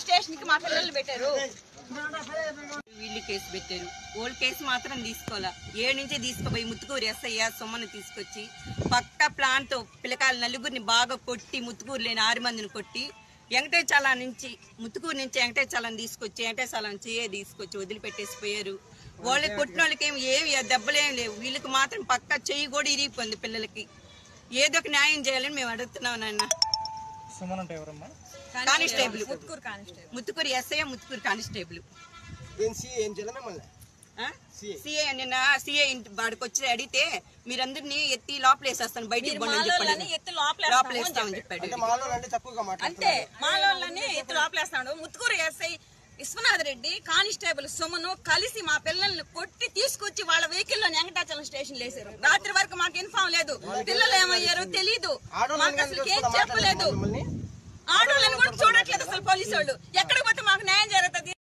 Station కి మా పిల్లలు పెట్టారు, వీళ్ళు కేసు పెట్టారు. ఓల్డ్ కేసు మాత్రం తీసుకోవాలా, 7 నుంచి తీసుకుపోయి ముత్తుకూరు ఎస్ఐ సొమ్మను తీసుకొచ్చి పక్క ప్లాన్ తో పిల్లకాయలు నలుగురిని బాగా కొట్టి, ముత్తుకూరు లేని 6 మందిని కొట్టి వెంకటేశాల నుంచి ముత్తుకూరు నుంచి వెంకటేశాలను తీసుకొచ్చి వెంకటేశాల నుంచి తీసుకొచ్చి వదిలిపెట్టేసిపోయారు. వాళ్ళకి కొట్టిన వాళ్ళకి ఏమి దెబ్బలేం లేవు, వీళ్ళకి మాత్రం పక్క చెయ్యి కూడా ఇరిగిపోయింది. పిల్లలకి ఏదో ఒక న్యాయం చేయాలని మేము అడుగుతున్నాం నాన్న. Constable Muthukur SI, Muthukur constable. CI నిన్న సిఐ వాడికి వచ్చి అడిగితే మీరందరినీ ఎత్తి లోపలేసేస్తాను, బయటికి లోపలేస్తామని చెప్పాడు. అంటే మాలోళ్ళని ఎత్తి లోపలేస్తాడు. ముత్తుకూరు ఎస్ఐ విశ్వనాథ్ రెడ్డి కానిస్టేబుల్ సొమ్మును కలిసి మా పిల్లల్ని కొట్టి తీసుకొచ్చి వాళ్ళ వెహికల్ లో వెంకటాచలం స్టేషన్ వేసారు. రాత్రి వరకు మాకు ఇన్ఫార్మ్ లేదు, పిల్లలు ఏమయ్యారో తెలీదు, మాకు అసలు ఏం చెప్పలేదు. ఆడోళ్ళని కూడా చూడట్లేదు అసలు పోలీసు వాళ్ళు. ఎక్కడికి పోతే మాకు న్యాయం జరుగుతుంది.